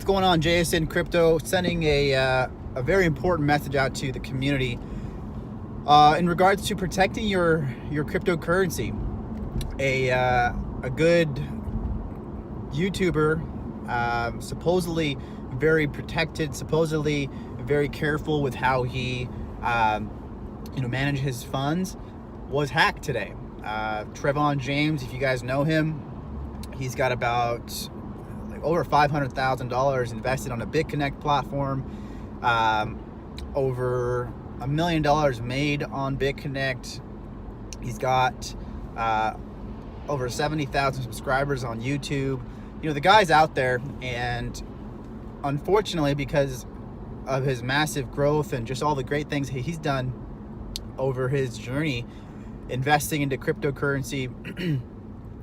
What's going on, JSN Crypto? Sending a very important message out to the community in regards to protecting your cryptocurrency. A good YouTuber, supposedly very protected, supposedly very careful with how he managed his funds, was hacked today. Trevon James, if you guys know him, he's got about over $500,000 invested on a BitConnect platform, over $1 million made on BitConnect. He's got over 70,000 subscribers on YouTube. The guy's out there, and unfortunately, because of his massive growth and just all the great things he's done over his journey investing into cryptocurrency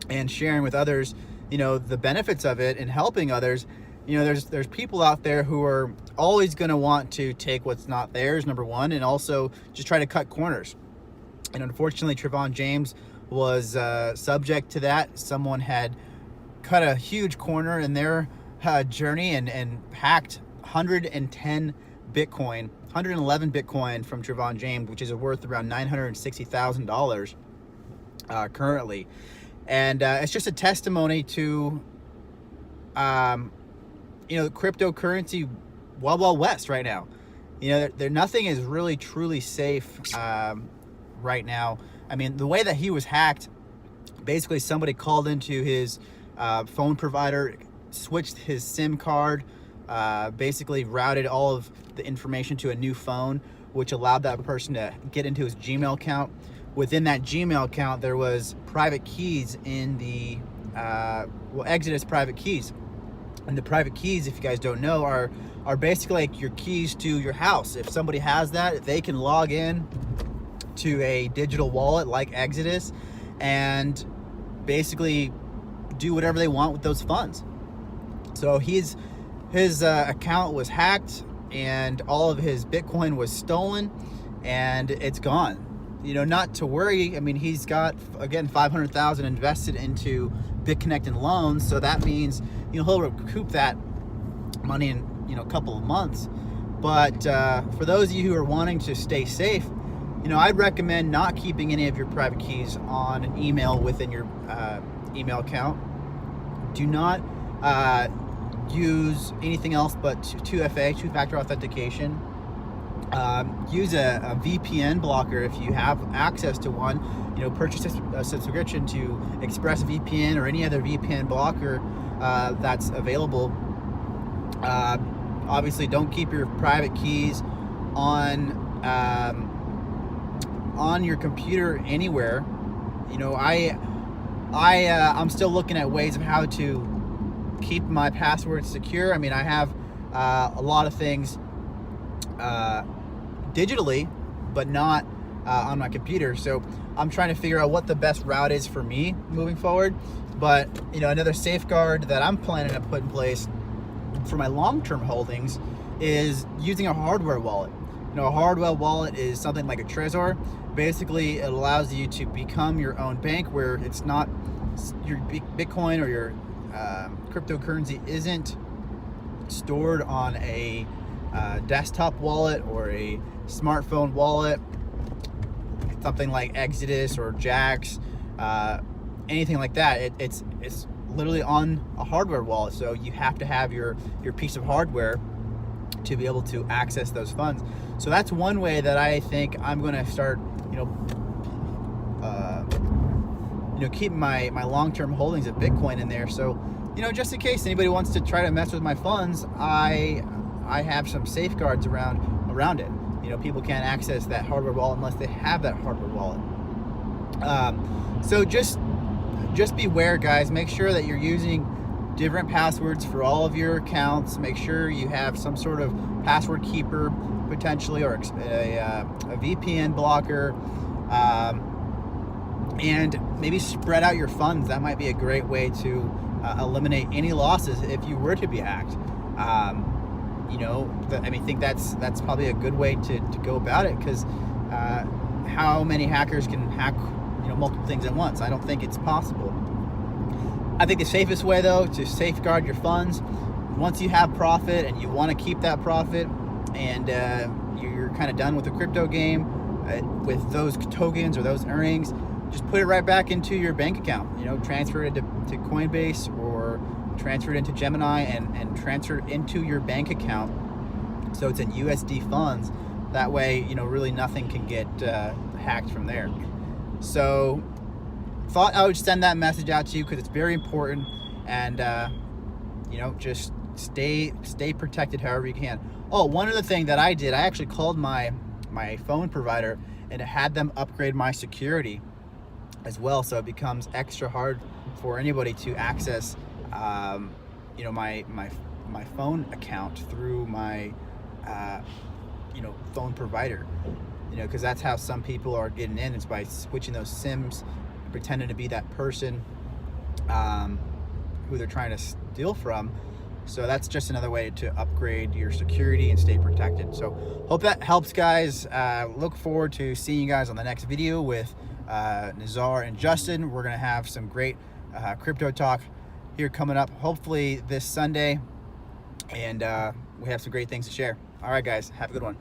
and sharing with others the benefits of it and helping others, there's people out there who are always going to want to take what's not theirs, number one, and also just try to cut corners. And unfortunately, Trevon James was subject to that. Someone had cut a huge corner in their journey and hacked 111 Bitcoin from Trevon James, which is worth around $960,000 currently. And it's just a testimony to, cryptocurrency Wild West right now. Nothing is really truly safe right now. I mean, the way that he was hacked, basically somebody called into his phone provider, switched his SIM card, basically routed all of the information to a new phone, which allowed that person to get into his Gmail account. Within that Gmail account, there was private keys in the, Exodus private keys. And the private keys, if you guys don't know, are basically like your keys to your house. If somebody has that, they can log in to a digital wallet like Exodus and basically do whatever they want with those funds. So his account was hacked, and all of his Bitcoin was stolen, and it's gone. Not to worry. I mean, he's got, again, $500,000 invested into BitConnect and loans, so that means he'll recoup that money in a couple of months. But for those of you who are wanting to stay safe, I'd recommend not keeping any of your private keys on an email within your email account. Do not use anything else but 2FA, two-factor authentication. Use a VPN blocker if you have access to one. Purchase a subscription to ExpressVPN or any other VPN blocker that's available. Obviously, don't keep your private keys on your computer anywhere. I'm still looking at ways of how to keep my passwords secure. I mean, I have a lot of things digitally, but not on my computer. So I'm trying to figure out what the best route is for me moving forward. But another safeguard that I'm planning to put in place for my long-term holdings is using a hardware wallet. A hardware wallet is something like a Trezor. Basically, it allows you to become your own bank, where it's not your Bitcoin or your cryptocurrency isn't stored on a desktop wallet or a smartphone wallet, something like Exodus or Jax, anything like that. It's literally on a hardware wallet, so you have to have your piece of hardware to be able to access those funds. So that's one way that I think I'm going to start keeping my long-term holdings of Bitcoin in there. So just in case anybody wants to try to mess with my funds, I have some safeguards around it. People can't access that hardware wallet unless they have that hardware wallet. So just beware, guys. Make sure that you're using different passwords for all of your accounts. Make sure you have some sort of password keeper potentially, or a VPN blocker, and maybe spread out your funds. That might be a great way to eliminate any losses if you were to be hacked. I think that's probably a good way to go about it, because how many hackers can hack multiple things at once? I don't think it's possible. I think the safest way, though, to safeguard your funds once you have profit and you want to keep that profit, and you're kind of done with the crypto game, with those tokens or those earnings, just put it right back into your bank account. You know, transfer it to Coinbase, or transfer it into Gemini, and transfer it into your bank account so it's in USD funds. That way, you know, really nothing can get hacked from there. So thought I would send that message out to you because it's very important, and you know, just stay protected however you can. Oh, one other thing that I did, I actually called my phone provider and had them upgrade my security as well, so it becomes extra hard for anybody to access you know, my phone account through my you know, phone provider. You know, because that's how some people are getting in, is by switching those SIMs, pretending to be that person who they're trying to steal from. So that's just another way to upgrade your security and stay protected. So hope that helps, guys. Look forward to seeing you guys on the next video with Nazar and Justin. We're gonna have some great crypto talk here coming up, hopefully this Sunday, and we have some great things to share. All right, guys, have a good one.